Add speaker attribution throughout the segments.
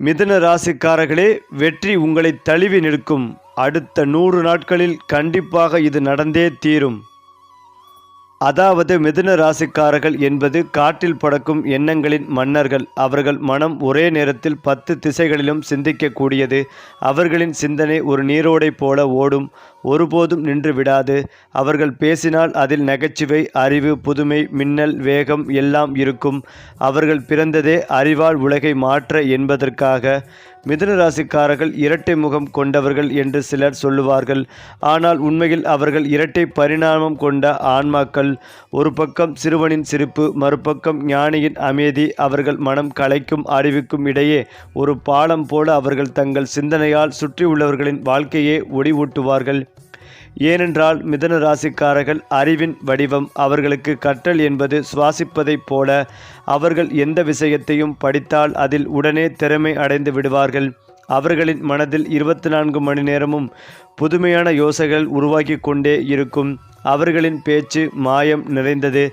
Speaker 1: மிதுன ராசிக்காரர்களே, வெற்றி உங்களை தழுவி நிற்கும். அடுத்த 100 நாட்களில் கண்டிப்பாக இது நடந்தே தீரும். அதாவது மிதுன ராசிக்காரர்கள் என்பது காற்றில் பறக்கும் எண்ணங்களின் மன்னர்கள். அவர்கள் மனம் ஒரே நேரத்தில் 10 திசைகளிலும் சிந்திக்கக்கூடியது. அவர்களின் சிந்தனை ஒரு நீரோடை போல ஓடும், ஒருபோதும் நின்று விடாது. அவர்கள் பேசினால் அதில் நகைச்சுவை, அறிவு, புதுமை, மின்னல், வேகம் எல்லாம் இருக்கும். அவர்கள் பிறந்ததே அறிவால் உலகை மாற்ற என்பதற்காக. மிதுன ராசிக்காரர்கள் இரட்டை முகம் கொண்டவர்கள் என்று சிலர் சொல்லுவார்கள். ஆனால் உண்மையில் அவர்கள் இரட்டை பரிணாமம் கொண்ட ஆன்மாக்கள். ஒரு பக்கம் சிறுவனின் சிரிப்பு, மறுபக்கம் ஞானியின் அமைதி. அவர்கள் மனம் கலைக்கும் அறிவுக்கும் இடையே ஒரு பாலம் போல அவர்கள் தங்கள் சிந்தனையால் சுற்றி உள்ளவர்களின் வாழ்க்கையே ஒளிவூட்டுவார்கள். ஏனென்றால் மிதுன ராசிக்காரர்கள் அறிவின் வடிவம். அவர்களுக்கு கற்றல் என்பது சுவாசிப்பதைப் போல. அவர்கள் எந்த விஷயத்தையும் படித்தால் அதில் உடனே திறமை அடைந்து விடுவார்கள். அவர்களின் மனதில் 24 மணி நேரமும் புதுமையான யோசனைகள் உருவாக்கி கொண்டே இருக்கும். அவர்களின் பேச்சு மாயம் நிறைந்தது.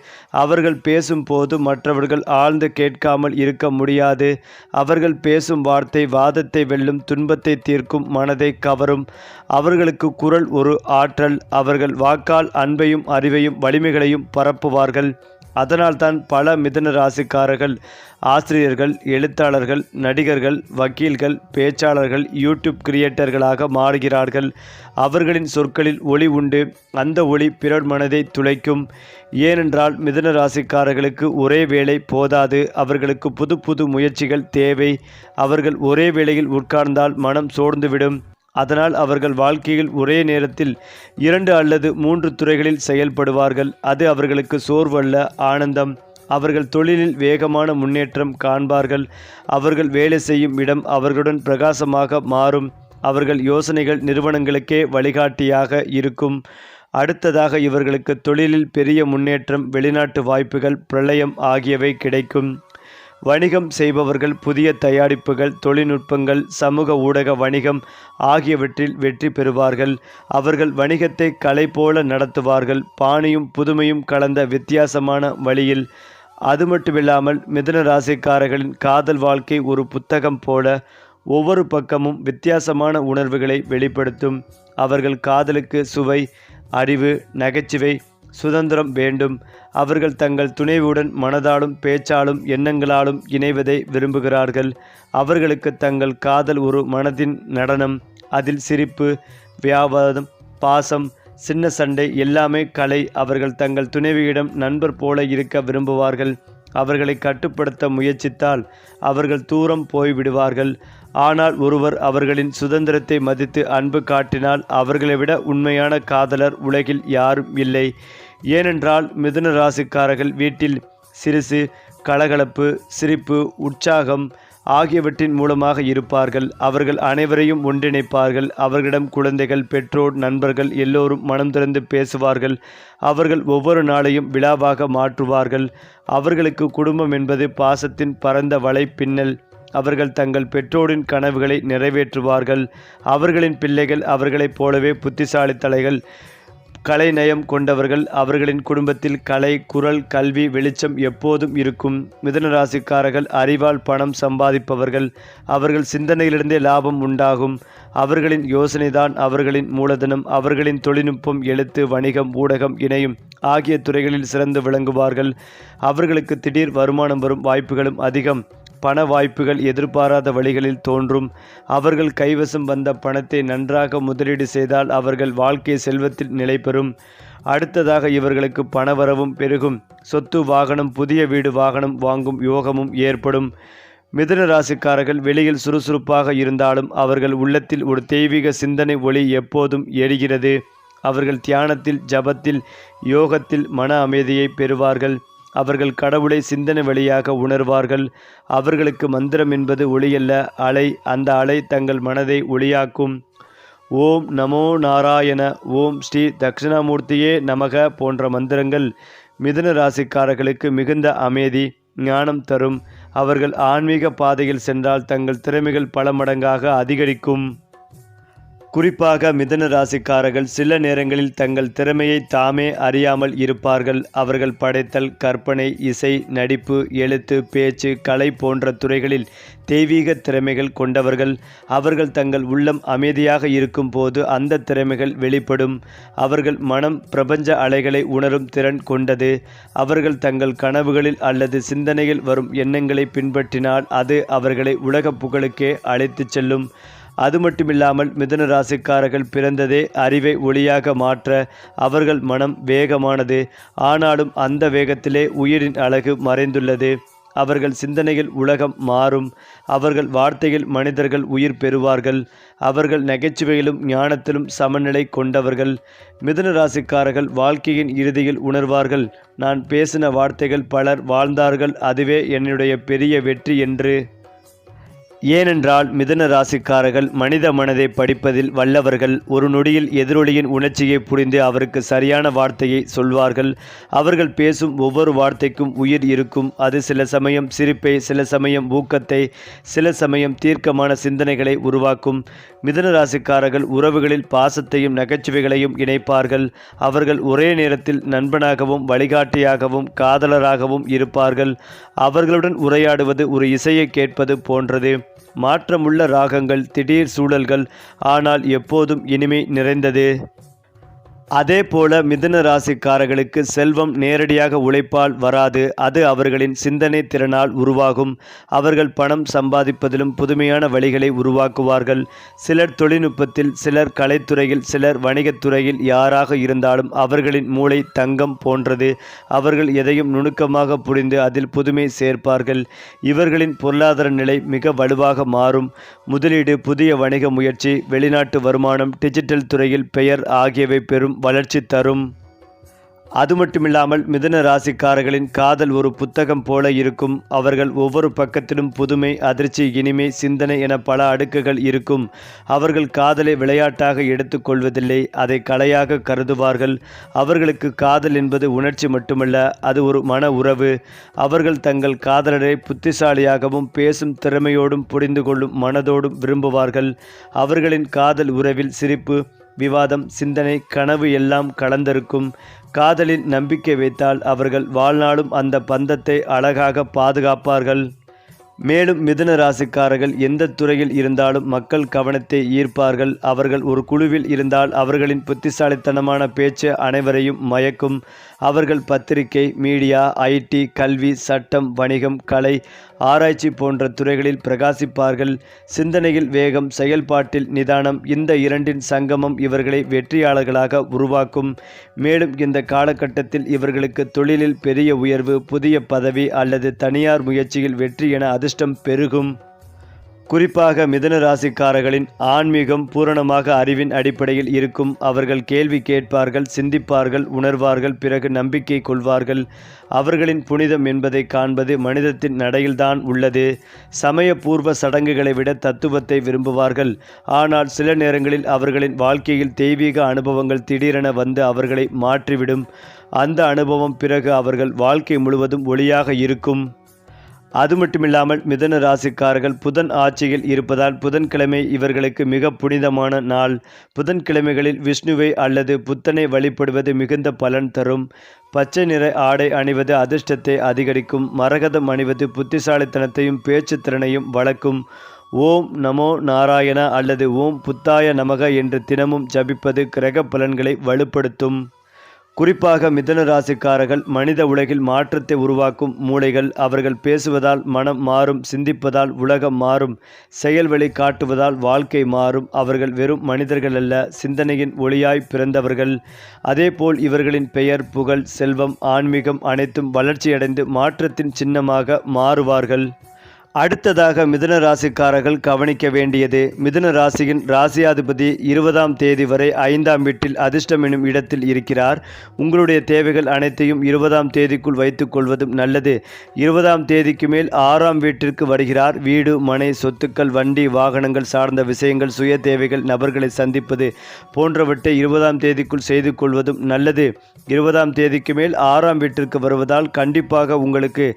Speaker 1: அவர்கள் பேசும்போது மற்றவர்கள் ஆழ்ந்து கேட்காமல் இருக்க முடியாது. அவர்கள் பேசும் வார்த்தை வாதத்தை வெல்லும், துன்பத்தை தீர்க்கும், மனதை கவரும். அவர்களுக்கு குரல் ஒரு ஆற்றல். அவர்கள் வாக்கால் அன்பையும் அறிவையும் வலிமைகளையும் பரப்புவார்கள். அதனால்தான் பல மிதுன ராசிக்காரர்கள் ஆசிரியர்கள், எழுத்தாளர்கள், நடிகர்கள், வக்கீல்கள், பேச்சாளர்கள், யூடியூப் கிரியேட்டர்களாக மாறுகிறார்கள். அவர்களின் சொற்களில் ஒளி உண்டு. அந்த ஒளி பிறர் மனதை துளைக்கும். ஏனென்றால் மிதுன ராசிக்காரர்களுக்கு ஒரே வேளை போதாது. அவர்களுக்கு புது புது முயற்சிகள் தேவை. அவர்கள் ஒரே வேளையில் உட்கார்ந்தால் மனம் சோர்ந்துவிடும். அதனால் அவர்கள் வாழ்க்கையில் ஒரே நேரத்தில் 2 அல்லது 3 துறைகளில் செயல்படுவார்கள். அது அவர்களுக்கு சோர்வல்ல, ஆனந்தம். அவர்கள் தொழிலில் வேகமான முன்னேற்றம் காண்பார்கள். அவர்கள் வேலை செய்யும் இடம் அவர்களுடன் பிரகாசமாக மாறும். அவர்கள் யோசனைகள் நிறுவனங்களுக்கே வழிகாட்டியாக இருக்கும். அடுத்ததாக இவர்களுக்கு தொழிலில் பெரிய முன்னேற்றம், வெளிநாட்டு வாய்ப்புகள், பிரளயம் ஆகியவை கிடைக்கும். வணிகம் செய்பவர்கள் புதிய தயாரிப்புகள், தொழில்நுட்பங்கள், சமூக ஊடக வணிகம் ஆகியவற்றில் வெற்றி பெறுவார்கள். அவர்கள் வணிகத்தை கலை போல நடத்துவார்கள், பாணியும் புதுமையும் கலந்த வித்தியாசமான வழியில். அது மட்டுமில்லாமல் மிதுன ராசிக்காரர்களின் காதல் வாழ்க்கை ஒரு புத்தகம் போல. ஒவ்வொரு பக்கமும் வித்தியாசமான உணர்வுகளை வெளிப்படுத்தும். அவர்கள் காதலுக்கு சுவை, அறிவு, நகைச்சுவை, சுதந்திரம் வேண்டும். அவர்கள் தங்கள் துணைவுடன் மனதாலும் பேச்சாலும் எண்ணங்களாலும் இணைவதை விரும்புகிறார்கள். அவர்களுக்கு தங்கள் காதல் ஒரு மனதின் நடனம். அதில் சிரிப்பு, வியாபாரம், பாசம், சின்ன சண்டை எல்லாமே கலை. அவர்கள் தங்கள் துணைவியிடம் நண்பர் போல இருக்க விரும்புவார்கள். அவர்களை கட்டுப்படுத்த முயற்சித்தால் அவர்கள் தூரம் போய்விடுவார்கள். ஆனால் ஒருவர் அவர்களின் சுதந்திரத்தை மதித்து அன்பு காட்டினால் அவர்களை விட உண்மையான காதலர் உலகில் யாரும் இல்லை. ஏனென்றால் மிதுன ராசிக்காரர்கள் வீட்டில் சிறுசு, கலகலப்பு, சிரிப்பு, உற்சாகம் ஆகியவற்றின் மூலமாக இருப்பார்கள். அவர்கள் அனைவரையும் ஒன்றிணைப்பார்கள். அவர்களிடம் குழந்தைகள், பெற்றோர், நண்பர்கள் எல்லோரும் மனம் திறந்து பேசுவார்கள். அவர்கள் ஒவ்வொரு நாளையும் விழாவாக மாற்றுவார்கள். அவர்களுக்கு குடும்பம் என்பது பாசத்தின் பரந்த வலை பின்னல். அவர்கள் தங்கள் பெற்றோரின் கனவுகளை நிறைவேற்றுவார்கள். அவர்களின் பிள்ளைகள் அவர்களைப் போலவே புத்திசாலித்தலைகள், கலை நயம் கொண்டவர்கள். அவர்களின் குடும்பத்தில் கலை, குரல், கல்வி, வெளிச்சம் எப்போதும் இருக்கும். மிதுன ராசிக்காரர்கள் அறிவால் பணம் சம்பாதிப்பவர்கள். அவர்கள் சிந்தனையிலிருந்தே லாபம் உண்டாகும். அவர்களின் யோசனைதான் அவர்களின் மூலதனம். அவர்களின் தொழில்நுட்பம், எழுத்து, வணிகம், ஊடகம், இணையம் ஆகிய துறைகளில் சிறந்து விளங்குவார்கள். அவர்களுக்கு திடீர் வருமானம் வரும் வாய்ப்புகளும் அதிகம். பண வாய்ப்புகள் எதிர்பாராத வழிகளில் தோன்றும். அவர்கள் கைவசம் வந்த பணத்தை நன்றாக முதலீடு செய்தால் அவர்கள் வாழ்க்கை செல்வத்தில் நிலை பெறும். அடுத்ததாக இவர்களுக்கு பணவரவும் பெருகும். சொத்து, வாகனம், புதிய வீடு, வாகனம் வாங்கும் யோகமும் ஏற்படும். மிதுன ராசிக்காரர்கள் வெளியில் சுறுசுறுப்பாக இருந்தாலும் அவர்கள் உள்ளத்தில் ஒரு தெய்வீக சிந்தனை ஒளி எப்போதும் எரிகிறது. அவர்கள் தியானத்தில், ஜபத்தில், யோகத்தில் மன அமைதியை பெறுவார்கள். அவர்கள் கடவுளை சிந்தனை வழியாக உணர்வார்கள். அவர்களுக்கு மந்திரம் என்பது ஒளியல்ல, அலை. அந்த அலை தங்கள் மனதை ஒளியாக்கும். ஓம் நமோ நாராயண, ஓம் ஸ்ரீ தட்சிணாமூர்த்தியே நமக போன்ற மந்திரங்கள் மிதுன ராசிக்காரர்களுக்கு மிகுந்த அமைதி, ஞானம் தரும். அவர்கள் ஆன்மீக பாதையில் சென்றால் தங்கள் திறமைகள் பல மடங்காக அதிகரிக்கும். குறிப்பாக மிதுன ராசிக்காரர்கள் சில நேரங்களில் தங்கள் திறமையை தாமே அறியாமல் இருப்பார்கள். அவர்கள் படைத்தல், கற்பனை, இசை, நடிப்பு, எழுத்து, பேச்சு, கலை போன்ற துறைகளில் தெய்வீக திறமைகள் கொண்டவர்கள். அவர்கள் தங்கள் உள்ளம் அமைதியாக இருக்கும் போது அந்த திறமைகள் வெளிப்படும். அவர்கள் மனம் பிரபஞ்ச அலைகளை உணரும் திறன் கொண்டது. அவர்கள் தங்கள் கனவுகளில் அல்லது சிந்தனையில் வரும் எண்ணங்களை பின்பற்றினால் அது அவர்களை உலக புகழுக்கே அழைத்துச் செல்லும். அது மட்டுமில்லாமல் மிதுன ராசிக்காரர்கள் பிறந்ததே அறிவை ஒளியாக மாற்ற. அவர்கள் மனம் வேகமானது. ஆனாலும் அந்த வேகத்திலே உயிரின் அழகு மறைந்துள்ளது. அவர்கள் சிந்தனையில் உலகம் மாறும். அவர்கள் வார்த்தையில் மனிதர்கள் உயிர் பெறுவார்கள். அவர்கள் நகைச்சுவையிலும் ஞானத்திலும் சமநிலை கொண்டவர்கள். மிதுன ராசிக்காரர்கள் வாழ்க்கையின் இறுதியில் உணர்வார்கள், நான் பேசின வார்த்தைகள் பலர் வாழ்ந்தார்கள், அதுவே என்னுடைய பெரிய வெற்றி என்று. ஏனென்றால் மிதுன ராசிக்காரர்கள் மனித மனதை படிப்பதில் வல்லவர்கள். ஒரு நொடியில் எதிரொலியின் உணர்ச்சியை புரிந்து அவருக்கு சரியான வார்த்தையை சொல்வார்கள். அவர்கள் பேசும் ஒவ்வொரு வார்த்தைக்கும் உயிர் இருக்கும். அது சில சமயம் சிரிப்பை, சில சமயம் ஊக்கத்தை, சில சமயம் தீர்க்கமான சிந்தனைகளை உருவாக்கும். மிதுன ராசிக்காரர்கள் உறவுகளில் பாசத்தையும் நகைச்சுவைகளையும் இணைப்பார்கள். அவர்கள் ஒரே நேரத்தில் நண்பனாகவும் வழிகாட்டியாகவும் காதலராகவும் இருப்பார்கள். அவர்களுடன் உரையாடுவது ஒரு இசையை கேட்பது போன்றது. மாற்றமுள்ள ராகங்கள், திடீர் சூழல்கள், ஆனால் எப்போதும் இனிமை நிறைந்தது. அதே போல மிதுன ராசிக்காரர்களுக்கு செல்வம் நேரடியாக உழைப்பால் வராது. அது அவர்களின் சிந்தனை திறனால் உருவாகும். அவர்கள் பணம் சம்பாதிப்பதிலும் புதுமையான வழிகளை உருவாக்குவார்கள். சிலர் தொழில்நுட்பத்தில், சிலர் கலைத்துறையில், சிலர் வணிகத்துறையில். யாராக இருந்தாலும் அவர்களின் மூளை தங்கம் போன்றது. அவர்கள் எதையும் நுணுக்கமாக புரிந்து அதில் புதுமை சேர்ப்பார்கள். இவர்களின் பொருளாதார நிலை மிக வலுவாக மாறும். முதலீடு, புதிய வணிக முயற்சி, வெளிநாட்டு வருமானம், டிஜிட்டல் துறையில் பெயர் ஆகியவை பெறும் வளர்ச்சி தரும். அது மட்டுமில்லாமல் மிதுன ராசிக்காரர்களின் காதல் ஒரு புத்தகம் போல இருக்கும். அவர்கள் ஒவ்வொரு பக்கத்திலும் புதுமை, அதிர்ச்சி, இனிமை, சிந்தனை என பல அடுக்குகள் இருக்கும். அவர்கள் காதலை விளையாட்டாக எடுத்துக்கொள்வதில்லை, அதை கலையாக கருதுவார்கள். அவர்களுக்கு காதல் என்பது உணர்ச்சி மட்டுமல்ல, அது ஒரு மன உறவு. அவர்கள் தங்கள் காதலரை புத்திசாலியாகவும் பேசும் திறமையோடும் புரிந்து கொள்ளும் மனதோடும் விரும்புவார்கள். அவர்களின் காதல் உறவில் சிரிப்பு, விவாதம், சிந்தனை, கனவு எல்லாம் கலந்திருக்கும். காதலில் நம்பிக்கை வைத்தால் அவர்கள் வாழ்நாளும் அந்த பந்தத்தை அழகாக பாதுகாப்பார்கள். மேலும் மிதுன ராசிக்காரர்கள் எந்த துறையில் இருந்தாலும் மக்கள் கவனத்தை ஈர்ப்பார்கள். அவர்கள் ஒரு குழுவில் இருந்தால் அவர்களின் புத்திசாலித்தனமான பேச்சு அனைவரையும் மயக்கும். அவர்கள் பத்திரிகை, மீடியா, ஐடி, கல்வி, சட்டம், வணிகம், கலை, ஆராய்ச்சி போன்ற துறைகளில் பிரகாசிப்பார்கள். சிந்தனையில் வேகம், செயல்பாட்டில் நிதானம், இந்த இரண்டின் சங்கமம் இவர்களை வெற்றியாளர்களாக உருவாக்கும். மேலும் இந்த காலகட்டத்தில் இவர்களுக்கு தொழிலில் பெரிய உயர்வு, புதிய பதவி அல்லது தனியார் முயற்சியில் வெற்றி என அதிர்ஷ்டம் பெருகும். குறிப்பாக மிதுன ராசிக்காரர்களின் ஆன்மீகம் பூரணமாக அறிவின் அடிப்படையில் இருக்கும். அவர்கள் கேள்வி கேட்பார்கள், சிந்திப்பார்கள், உணர்வார்கள், பிறகு நம்பிக்கை கொள்வார்கள். அவர்களின் புனிதம் என்பதை காண்பது மனிதத்தின் நடையில்தான் உள்ளது. சமயபூர்வ சடங்குகளை விட தத்துவத்தை விரும்புவார்கள். ஆனால் சில நேரங்களில் அவர்களின் வாழ்க்கையில் தெய்வீக அனுபவங்கள் திடீரென வந்து அவர்களை மாற்றிவிடும். அந்த அனுபவம் பிறகு அவர்கள் வாழ்க்கை முழுவதும் ஒளியாக இருக்கும். அது மட்டுமில்லாமல் மிதுன ராசிக்காரர்கள் புதன் ஆட்சியில் இருப்பதால் புதன்கிழமை இவர்களுக்கு மிக புனிதமான நாள். புதன்கிழமைகளில் விஷ்ணுவை அல்லது புத்தனை வழிபடுவது மிகுந்த பலன் தரும். பச்சை நிற ஆடை அணிவது அதிர்ஷ்டத்தை அதிகரிக்கும். மரகதம் அணிவது புத்திசாலித்தனத்தையும் பேச்சு திறனையும் வளர்க்கும். ஓம் நமோ நாராயண அல்லது ஓம் புத்தாய நமக என்று தினமும் ஜபிப்பது கிரக பலன்களை வலுப்படுத்தும். குறிப்பாக மிதுன ராசிக்காரர்கள் மனித உலகில் மாற்றத்தை உருவாக்கும் மூளைகள். அவர்கள் பேசுவதால் மனம் மாறும், சிந்திப்பதால் உலகம் மாறும், செயல்வழி காட்டுவதால் வாழ்க்கை மாறும். அவர்கள் வெறும் மனிதர்கள் அல்ல, சிந்தனையின் ஒளியாய் பிறந்தவர்கள். அதேபோல் இவர்களின் பெயர், புகழ், செல்வம், ஆன்மீகம் அனைத்தும் வளர்ச்சியடைந்து மாற்றத்தின் சின்னமாக மாறுவார்கள். அடுத்ததாக மிதுன ராசிக்காரர்கள் கவனிக்க வேண்டியது, மிதுன ராசியின் ராசியாதிபதி 20ஆம் தேதி வரை 5ஆம் வீட்டில் அதிர்ஷ்டம் எனும் இடத்தில் இருக்கிறார். உங்களுடைய தேவைகள் அனைத்தையும் 20ஆம் தேதிக்குள் வைத்துக் கொள்வதும் நல்லது. 20ஆம் தேதிக்கு மேல் 6ஆம் வீட்டிற்கு வருகிறார். வீடு, மனை, சொத்துக்கள், வண்டி, வாகனங்கள் சார்ந்த விஷயங்கள், சுய தேவைகள், நபர்களை சந்திப்பது போன்றவற்றை 20ஆம் தேதிக்குள் செய்து கொள்வதும் நல்லது. 20ஆம் தேதிக்கு மேல் 6ஆம் வீட்டிற்கு வருவதால் கண்டிப்பாக உங்களுக்கு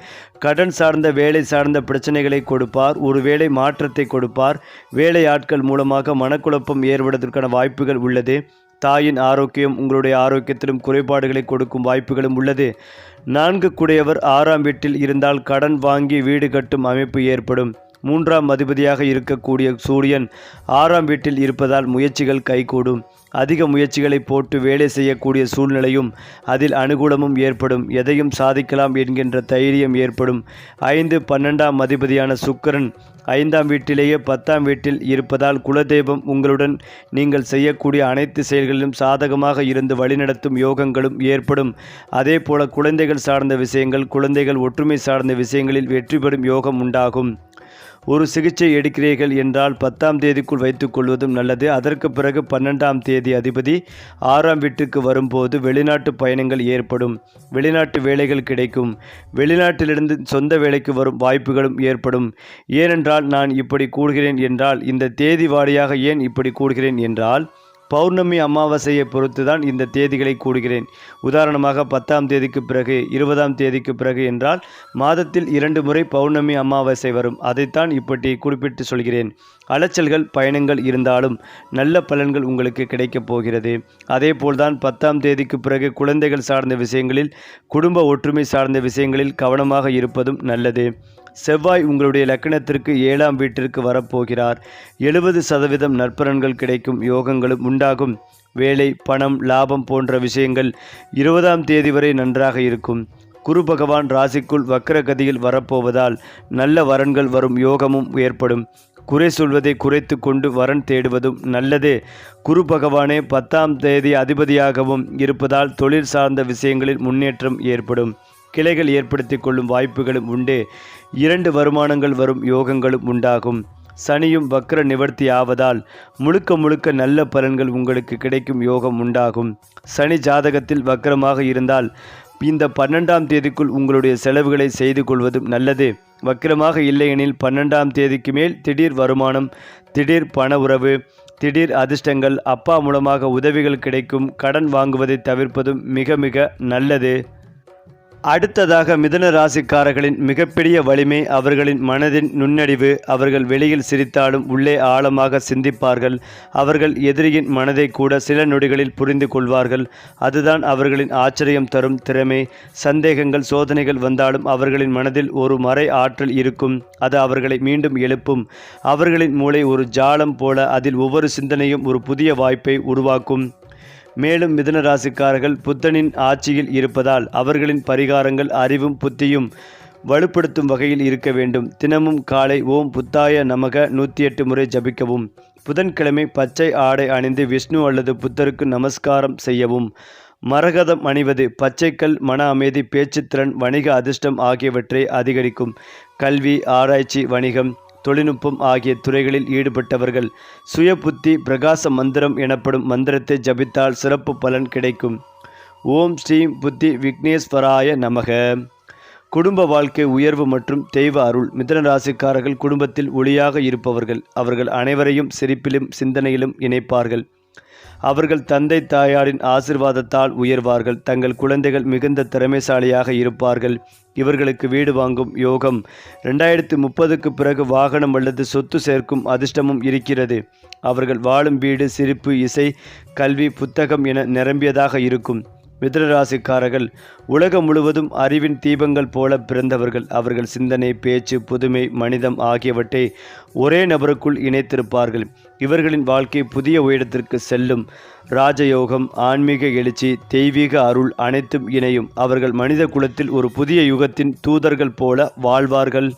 Speaker 1: கடன் சார்ந்த, வேலை சார்ந்த பிரச்சனைகள் சாதனைகளை கொடுப்பார். ஒருவேளை மாற்றத்தை கொடுப்பார். வேலை ஆட்கள் மூலமாக மனக்குழப்பம் ஏற்படுவதற்கான வாய்ப்புகள் உள்ளது. தாயின் ஆரோக்கியம் உங்களுடைய ஆரோக்கியத்திலும் குறைபாடுகளை கொடுக்கும் வாய்ப்புகளும் உள்ளது. 4 குடையவர் 6ஆம் வீட்டில் இருந்தால் கடன் வாங்கி வீடு கட்டும் அமைப்பு ஏற்படும். 3ஆம் அதிபதியாக இருக்கக்கூடிய சூரியன் 6ஆம் வீட்டில் இருப்பதால் முயற்சிகள் கைகூடும். அதிக முயற்சிகளை போட்டு வேலை செய்யக்கூடிய சூழ்நிலையும் அதில் அனுகூலமும் ஏற்படும். எதையும் சாதிக்கலாம் என்கின்ற தைரியம் ஏற்படும். 5, 12ஆம் அதிபதியான சுக்கிரன் 5ஆம் வீட்டிலேயே 10ஆம் வீட்டில் இருப்பதால் குலதெய்வம் உங்களுடன் நீங்கள் செய்யக்கூடிய அனைத்து செயல்களிலும் சாதகமாக இருந்து வழிநடத்தும் யோகங்களும் ஏற்படும். அதே போல குழந்தைகள் சார்ந்த விஷயங்கள், குழந்தைகள் ஒற்றுமை சார்ந்த விஷயங்களில் வெற்றி பெறும் யோகம் உண்டாகும். ஒரு சிகிச்சை எடுக்கிறீர்கள் என்றால் 10ஆம் தேதிக்குள் வைத்துக் கொள்வதும் நல்லது. அதற்கு பிறகு 12ஆம் தேதி அதிபதி 6ஆம் வீட்டுக்கு வரும்போது வெளிநாட்டு பயணங்கள் ஏற்படும். வெளிநாட்டு வேலைகள் கிடைக்கும். வெளிநாட்டிலிருந்து சொந்த வேலைக்கு வரும் வாய்ப்புகளும் ஏற்படும். ஏனென்றால் நான் இப்படி கூறுகிறேன் என்றால், இந்த தேதி வாரியாக ஏன் இப்படி கூறுகிறேன் என்றால், பௌர்ணமி அமாவாசையை பொறுத்து தான் இந்த தேதிகளை கூறுகிறேன். உதாரணமாக 10ஆம் தேதிக்கு பிறகு 20ஆம் தேதிக்கு பிறகு என்றால் மாதத்தில் 2 முறை பௌர்ணமி அமாவாசை வரும். அதைத்தான் இப்படி குறிப்பிட்டு சொல்கிறேன். அலைச்சல்கள் பயணங்கள் இருந்தாலும் நல்ல பலன்கள் உங்களுக்கு கிடைக்கப் போகிறது. அதே போல்தான் 10ஆம் தேதிக்கு பிறகு குழந்தைகள் சார்ந்த விஷயங்களில், குடும்ப ஒற்றுமை சார்ந்த விஷயங்களில் கவனமாக இருப்பதும் நல்லது. செவ்வாய் உங்களுடைய லக்னத்திற்கு 7ஆம் வீட்டிற்கு வரப்போகிறார். 70% நற்பலன்கள் கிடைக்கும் யோகங்களும் உண்டாகும். வேலை, பணம், லாபம் போன்ற விஷயங்கள் 20ஆம் தேதி வரை நன்றாக இருக்கும். குரு பகவான் ராசிக்குள் வக்கரகதியில் வரப்போவதால் நல்ல வரன்கள் வரும் யோகமும் ஏற்படும். குறை சொல்வதை குறைத்து கொண்டு வரன் தேடுவதும் நல்லது. குரு பகவானே 10ஆம் தேதி அதிபதியாகவும் இருப்பதால் தொழில் சார்ந்த விஷயங்களில் முன்னேற்றம் ஏற்படும். கிளைகள் ஏற்படுத்தி கொள்ளும் வாய்ப்புகளும் உண்டு. 2 வருமானங்கள் வரும் யோகங்களும் உண்டாகும். சனியும் வக்ர நிவர்த்தி ஆவதால் முழுக்க நல்ல பலன்கள் உங்களுக்கு கிடைக்கும் யோகம் உண்டாகும். சனி ஜாதகத்தில் வக்ரமாக இருந்தால் இந்த 12ஆம் தேதிக்குள் உங்களுடைய செலவுகளை செய்து கொள்வதும் நல்லது. வக்ரமாக இல்லையெனில் 12ஆம் தேதிக்கு மேல் திடீர் வருமானம், திடீர் பண உறவு, திடீர் அதிர்ஷ்டங்கள், அப்பா மூலமாக உதவிகள் கிடைக்கும். கடன் வாங்குவதை தவிர்ப்பதும் மிக நல்லது. அடுத்ததாக மிதுன ராசிக்காரர்களின் மிகப்பெரிய வலிமை அவர்களின் மனதின் நுண்ணறிவு. அவர்கள் வெளியில் சிரித்தாலும் உள்ளே ஆழமாக சிந்திப்பார்கள். அவர்கள் எதிரியின் மனதை கூட சில நொடிகளில் புரிந்து கொள்வார்கள். அதுதான் அவர்களின் ஆச்சரியம் தரும் திறமை. சந்தேகங்கள், சோதனைகள் வந்தாலும் அவர்களின் மனதில் ஒரு மறை ஆற்றல் இருக்கும். அது அவர்களை மீண்டும் எழுப்பும். அவர்களின் மூளை ஒரு ஜாலம் போல, அதில் ஒவ்வொரு சிந்தனையும் ஒரு புதிய வாய்ப்பை உருவாக்கும். மேலும் மிதுன ராசிக்காரர்கள் புத்தனின் ஆட்சியில் இருப்பதால் அவர்களின் பரிகாரங்கள் அறிவும் புத்தியும் வலுப்படுத்தும் வகையில் இருக்க வேண்டும். தினமும் காலை ஓம் புத்தாய நமக 108 முறை ஜபிக்கவும். புதன்கிழமை பச்சை ஆடை அணிந்து விஷ்ணு அல்லது புத்தருக்கு நமஸ்காரம் செய்யவும். மரகதம் அணிவது பச்சைக்கல் மன அமைதி, பேச்சுத்திறன், வணிக அதிர்ஷ்டம் ஆகியவற்றை அதிகரிக்கும். கல்வி, ஆராய்ச்சி, வணிகம், தொழில்நுட்பம் ஆகிய துறைகளில் ஈடுபட்டவர்கள் சுய புத்தி பிரகாச மந்திரம் எனப்படும் மந்திரத்தை ஜபித்தால் சிறப்பு பலன் கிடைக்கும். ஓம் ஸ்ரீம் புத்தி விக்னேஸ்வராய நமக. குடும்ப வாழ்க்கை உயர்வு மற்றும் தெய்வ அருள். மிதுன ராசிக்காரர்கள் குடும்பத்தில் ஒளியாக இருப்பவர்கள். அவர்கள் அனைவரையும் சிரிப்பிலும் சிந்தனையிலும் இணைப்பார்கள். அவர்கள் தந்தை தாயாரின் ஆசிர்வாதத்தால் உயர்வார்கள். தங்கள் குழந்தைகள் மிகுந்த திறமைசாலியாக இருப்பார்கள். இவர்களுக்கு வீடு வாங்கும் யோகம், 2030க்கு பிறகு வாகனம் அல்லது சொத்து சேர்க்கும் அதிர்ஷ்டமும் இருக்கிறது. அவர்கள் வாழும் வீடு சிரிப்பு, இசை, கல்வி, புத்தகம் என நிரம்பியதாக இருக்கும். மிதுன ராசிக்காரர்கள் உலகம் முழுவதும் அறிவின் தீபங்கள் போல பிறந்தவர்கள். அவர்கள் சிந்தனை, பேச்சு, புதுமை, மனிதம் ஆகியவற்றை ஒரே நபருக்குள் இணைத்திருப்பார்கள். இவர்களின் வாழ்க்கை புதிய உயரத்திற்கு செல்லும். ராஜயோகம், ஆன்மீக எழுச்சி, தெய்வீக அருள் அனைத்தும் இணையும். அவர்கள் மனித குலத்தில் ஒரு புதிய யுகத்தின் தூதர்கள் போல வாழ்வார்கள்.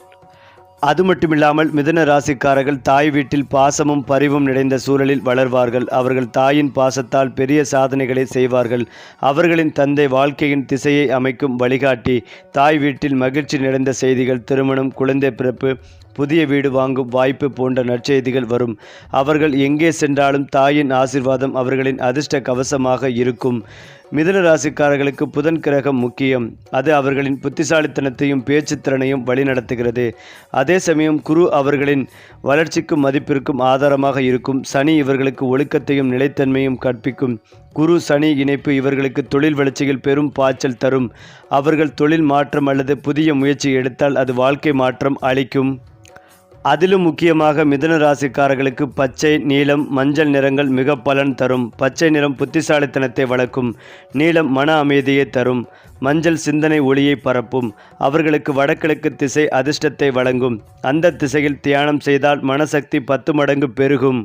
Speaker 1: அது மட்டுமில்லாமல் மிதுன ராசிக்காரர்கள் தாய் வீட்டில் பாசமும் பரிவும் நிறைந்த சூழலில் வளர்வார்கள். அவர்கள் தாயின் பாசத்தால் பெரிய சாதனைகளை செய்வார்கள். அவர்களின் தந்தை வாழ்க்கையின் திசையை அமைக்கும் வழிகாட்டி. தாய் வீட்டில் மகிழ்ச்சி நிறைந்த செய்திகள், திருமணம், குழந்தை பிறப்பு, புதிய வீடு வாங்கும் வாய்ப்பு போன்ற நற்செய்திகள் வரும். அவர்கள் எங்கே சென்றாலும் தாயின் ஆசீர்வாதம் அவர்களின் அதிர்ஷ்ட கவசமாக இருக்கும். மிதுன ராசிக்காரர்களுக்கு புதன் கிரகம் முக்கியம். அது அவர்களின் புத்திசாலித்தனத்தையும் பேச்சுத்திறனையும் வழிநடத்துகிறது. அதே சமயம் குரு அவர்களின் வளர்ச்சிக்கும் மதிப்பிற்கும் ஆதாரமாக இருக்கும். சனி இவர்களுக்கு ஒழுக்கத்தையும் நிலைத்தன்மையும் கற்பிக்கும். குரு சனி இணைப்பு இவர்களுக்கு தொழில் வளர்ச்சியில் பெரும் பாய்ச்சல் தரும். அவர்கள் தொழில் மாற்றம் அல்லது புதிய முயற்சி எடுத்தால் அது வாழ்க்கை மாற்றம் அளிக்கும். அதிலும் முக்கியமாக மிதுன ராசிக்காரர்களுக்கு பச்சை, நீலம், மஞ்சள் நிறங்கள் மிக பலன் தரும். பச்சை நிறம் புத்திசாலித்தனத்தை வளர்க்கும். நீலம் மன அமைதியை தரும். மஞ்சள் சிந்தனை ஒளியை பரப்பும். அவர்களுக்கு வடகிழக்கு திசை அதிர்ஷ்டத்தை வழங்கும். அந்த திசையில் தியானம் செய்தால் மனசக்தி 10 மடங்கு பெருகும்.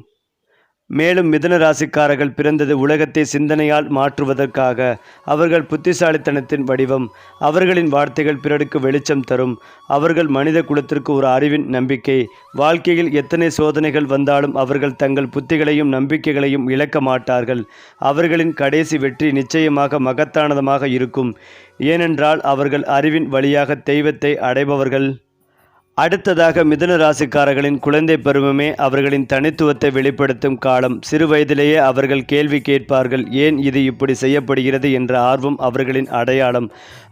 Speaker 1: மேலும் மிதுன ராசிக்காரர்கள் பிறந்தது உலகத்தை சிந்தனையால் மாற்றுவதற்காக. அவர்கள் புத்திசாலித்தனத்தின் வடிவம். அவர்களின் வார்த்தைகள் பிறருக்கு வெளிச்சம் தரும். அவர்கள் மனித குலத்திற்கு ஒரு அறிவின் நம்பிக்கை. வாழ்க்கையில் எத்தனை சோதனைகள் வந்தாலும் அவர்கள் தங்கள் புத்திகளையும் நம்பிக்கைகளையும் இழக்க மாட்டார்கள். அவர்களின் கடைசி வெற்றி நிச்சயமாக மகத்தானதாக இருக்கும். ஏனென்றால் அவர்கள் அறிவின் வழியாக தெய்வத்தை அடைபவர்கள். அடுத்ததாக மிதுன ராசிக்காரர்களின் குழந்தை பருவமே அவர்களின் தனித்துவத்தை வெளிப்படுத்தும் காலம். சிறு வயதிலேயே அவர்கள் கேள்வி கேட்பார்கள். ஏன் இது இப்படி செய்யப்படுகிறது என்ற ஆர்வம் அவர்களின் அடையாளம்.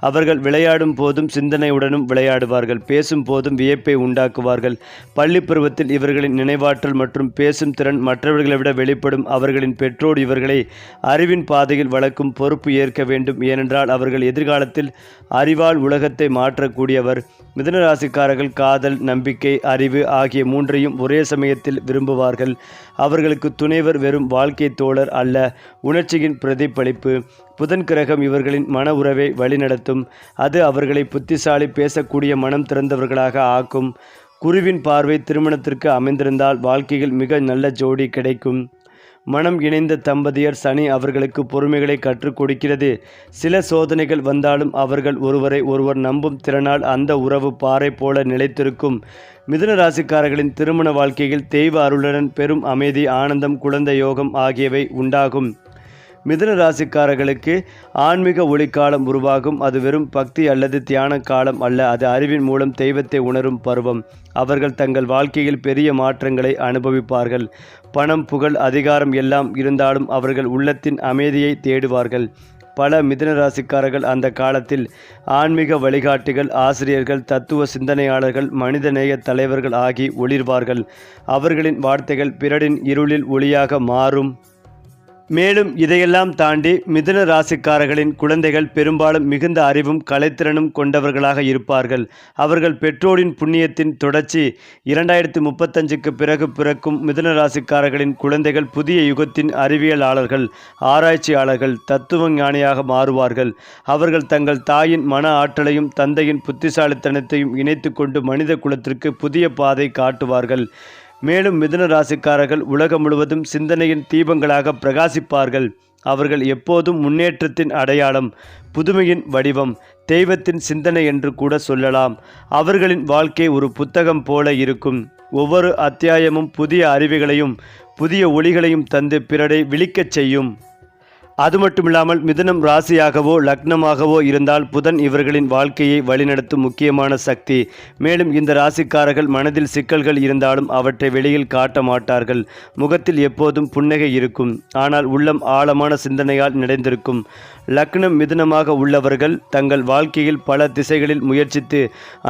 Speaker 1: அவர்கள் விளையாடும் போதும் சிந்தனையுடனும் விளையாடுவார்கள். பேசும் போதும் வியப்பை உண்டாக்குவார்கள். பள்ளி பருவத்தில் இவர்களின் நினைவாற்றல் மற்றும் பேசும் திறன் மற்றவர்களை விட வெளிப்படும். அவர்களின் பெற்றோர் இவர்களை அறிவின் பாதையில் வளர்க்கும் பொறுப்பு ஏற்க வேண்டும். ஏனென்றால் அவர்கள் எதிர்காலத்தில் அறிவால் உலகத்தை மாற்றக்கூடியவர். மிதுன ராசிக்காரர்கள் காதல், நம்பிக்கை, அறிவு ஆகிய மூன்றையும் ஒரே சமயத்தில் விரும்புவார்கள். அவர்களுக்கு துணைவர் வெறும் வாழ்க்கை தோழர் அல்ல, உணர்ச்சியின் பிரதிபலிப்பு. புதன் கிரகம் இவர்களின் மன உறவை வழிநடத்தும். அது அவர்களை புத்திசாலி, பேசக்கூடிய, மனம் திறந்தவர்களாக ஆக்கும். குருவின் பார்வை திருமணத்திற்கு அமைந்திருந்தால் வாழ்க்கையில் மிக நல்ல ஜோடி கிடைக்கும். மனம் இணைந்த தம்பதியர் சனி அவர்களுக்கு பொறுமைகளை கற்றுக் கொடுக்கிறது. சில சோதனைகள் வந்தாலும் அவர்கள் ஒருவரை ஒருவர் நம்பும் திறனால் அந்த உறவு பாறை போல நிலைத்திருக்கும். மிதுன ராசிக்காரர்களின் திருமண வாழ்க்கையில் தெய்வ அருளுடன் பெரும் அமைதி, ஆனந்தம், குழந்தை யோகம் ஆகியவை உண்டாகும். மிதுன ராசிக்காரர்களுக்கு ஆன்மீக ஒளிக்காலம் உருவாகும். அது வெறும் பக்தி அல்லது தியான காலம் அல்ல, அது அறிவின் மூலம் தெய்வத்தை உணரும் பருவம். அவர்கள் தங்கள் வாழ்க்கையில் பெரிய மாற்றங்களை அனுபவிப்பார்கள். பணம், புகழ், அதிகாரம் எல்லாம் இருந்தாலும் அவர்கள் உள்ளத்தின் அமைதியை தேடுவார்கள். பல மிதுன ராசிக்காரர்கள் அந்த காலத்தில் ஆன்மீக வழிகாட்டிகள், ஆசிரியர்கள், தத்துவ சிந்தனையாளர்கள், மனிதநேய தலைவர்கள் ஆகி ஒளிர்வார்கள். அவர்களின் வார்த்தைகள் பிறரின் இருளில் ஒளியாக மாறும். மேலும் இதையெல்லாம் தாண்டி மிதுன ராசிக்காரர்களின் குழந்தைகள் பெரும்பாலும் மிகுந்த அறிவும் கலைத்திறனும் கொண்டவர்களாக இருப்பார்கள். அவர்கள் பெற்றோரின் புண்ணியத்தின் தொடர்ச்சி. 2035க்கு பிறகு பிறக்கும் மிதுன ராசிக்காரர்களின் குழந்தைகள் புதிய யுகத்தின் அறிவியலாளர்கள், ஆராய்ச்சியாளர்கள், தத்துவ ஞானியாக மாறுவார்கள். அவர்கள் தங்கள் தாயின் மன ஆற்றலையும் தந்தையின் புத்திசாலித்தனத்தையும் இணைத்து கொண்டு மனித குலத்திற்கு புதிய பாதை காட்டுவார்கள். மேலும் மிதுன ராசிக்காரர்கள் உலகம் முழுவதும் சிந்தனையின் தீபங்களாக பிரகாசிப்பார்கள். அவர்கள் எப்போதும் முன்னேற்றத்தின் அடையாளம், புதுமையின் வடிவம், தெய்வத்தின் சிந்தனை என்று கூட சொல்லலாம். அவர்களின் வாழ்க்கை ஒரு புத்தகம் போல இருக்கும். ஒவ்வொரு அத்தியாயமும் புதிய அறிவுகளையும் புதிய ஒளிகளையும் தந்து பிறரை விழிக்கச் செய்யும். அது மட்டுமில்லாமல் மிதுனம் ராசியாகவோ லக்னமாகவோ இருந்தால் புதன் இவர்களின் வாழ்க்கையை வழிநடத்தும் முக்கியமான சக்தி. மேலும் இந்த ராசிக்காரர்கள் மனதில் சிக்கல்கள் இருந்தாலும் அவற்றை வெளியில் காட்ட மாட்டார்கள். முகத்தில் எப்போதும் புன்னகை இருக்கும். ஆனால் உள்ளம் ஆழமான சிந்தனையால் நிறைந்திருக்கும். லக்னம் மிதுனமாக உள்ளவர்கள் தங்கள் வாழ்க்கையில் பல திசைகளில் முயற்சித்து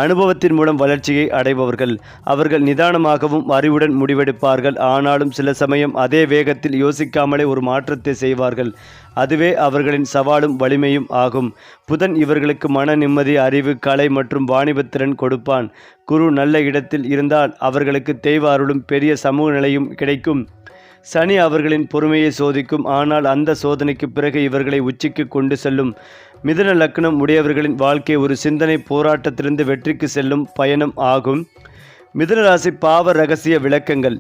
Speaker 1: அனுபவத்தின் மூலம் வளர்ச்சியை அடைபவர்கள். அவர்கள் நிதானமாகவும் அறிவுடன் முடிவெடுப்பார்கள். ஆனாலும் சில சமயம் அதே வேகத்தில் யோசிக்காமலே ஒரு மாற்றத்தை செய்வார்கள். அதுவே அவர்களின் சவாலும் வலிமையும் ஆகும். புதன் இவர்களுக்கு மன நிம்மதி, அறிவு, கலை மற்றும் வாணிபத்திறன் கொடுப்பான். குரு நல்ல இடத்தில் இருந்தால் அவர்களுக்கு தெய்வ அருளும் பெரிய சமூக நிலையும் கிடைக்கும். சனி அவர்களின் பொறுமையை சோதிக்கும். ஆனால் அந்த சோதனைக்கு பிறகு இவர்களை உச்சிக்கு கொண்டு செல்லும். மிதுன லக்னம் உடையவர்களின் வாழ்க்கை ஒரு சிந்தனை போராட்டத்திலிருந்து வெற்றிக்கு செல்லும் பயணம் ஆகும். மிதுன ராசி பாவ ரகசிய விளக்கங்கள்.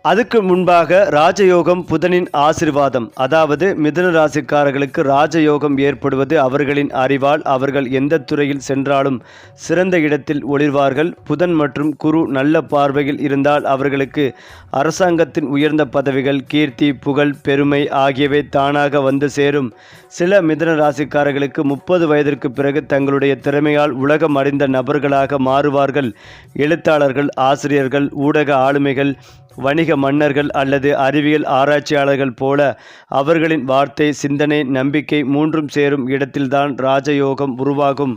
Speaker 1: அதுக்கு முன்பாக ராஜயோகம் புதனின் ஆசிர்வாதம். அதாவது மிதுன ராசிக்காரர்களுக்கு ராஜயோகம் ஏற்படுவது அவர்களின் அறிவால். அவர்கள் எந்த துறையில் சென்றாலும் சிறந்த இடத்தில் ஒளிர்வார்கள். புதன் மற்றும் குரு நல்ல பார்வையில் இருந்தால் அவர்களுக்கு அரசாங்கத்தின் உயர்ந்த பதவிகள், கீர்த்தி, புகழ், பெருமை ஆகியவை தானாக வந்து சேரும். சில மிதுன ராசிக்காரர்களுக்கு 30 வயதிற்கு பிறகு தங்களுடைய திறமையால் உலகம் அறிந்த நபர்களாக மாறுவார்கள். எழுத்தாளர்கள், ஆசிரியர்கள், ஊடக ஆளுமைகள், வணிக மன்னர்கள் அல்லது அறிவியல் ஆராய்ச்சியாளர்கள் போல அவர்களின் வார்த்தை, சிந்தனை, நம்பிக்கை மூன்றும் சேரும் இடத்தில்தான் ராஜயோகம் உருவாகும்.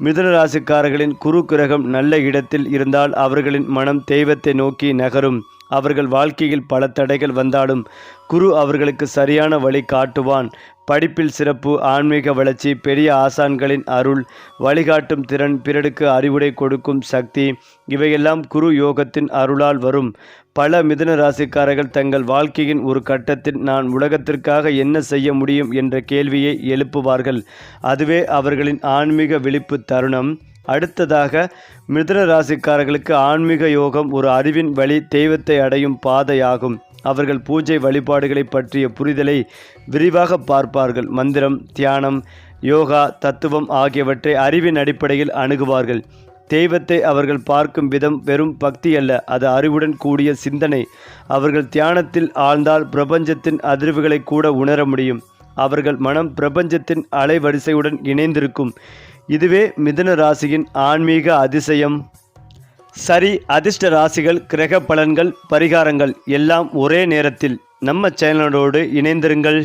Speaker 1: மிதுன ராசிக்காரர்களின் குரு கிரகம் நல்ல இடத்தில் இருந்தால் அவர்களின் மனம் தெய்வத்தை நோக்கி நகரும். அவர்கள் வாழ்க்கையில் பல தடைகள் வந்தாலும் குரு அவர்களுக்கு சரியான வழி காட்டுவான். படிப்பில் சிறப்பு, ஆன்மீக வளர்ச்சி, பெரிய ஆசான்களின் அருள், வழிகாட்டும் திறன், பிறருக்கு அறிவுரை கொடுக்கும் சக்தி, இவையெல்லாம் குரு யோகத்தின் அருளால் வரும். பல மிதுன ராசிக்காரர்கள் தங்கள் வாழ்க்கையின் ஒரு கட்டத்தில் நான் உலகத்திற்காக என்ன செய்ய முடியும் என்ற கேள்வியை எழுப்புவார்கள். அதுவே அவர்களின் ஆன்மீக விழிப்பு தருணம். அடுத்ததாக மிதுன ராசிக்காரர்களுக்கு ஆன்மீக யோகம் ஒரு அறிவின் வழி, தெய்வத்தை அடையும் பாதையாகும். அவர்கள் பூஜை வழிபாடுகளை பற்றிய புரிதலை விரிவாக பார்ப்பார்கள். மந்திரம், தியானம், யோகா, தத்துவம் ஆகியவற்றை அறிவின் அடிப்படையில் அணுகுவார்கள். தெய்வத்தை அவர்கள் பார்க்கும் விதம் வெறும் பக்தி அல்ல, அது அறிவுடன் கூடிய சிந்தனை. அவர்கள் தியானத்தில் ஆழ்ந்தால் பிரபஞ்சத்தின் அதிர்வுகளை கூட உணர முடியும். அவர்கள் மனம் பிரபஞ்சத்தின் அலைவரிசையுடன் இணைந்திருக்கும். இதுவே மிதுன ராசியின் ஆன்மீக அதிசயம். சரி, அதிர்ஷ்ட ராசிகள், கிரக பலன்கள், பரிகாரங்கள் எல்லாம் ஒரே நேரத்தில் நம்ம சேனலோடு இணைந்திருங்கள்.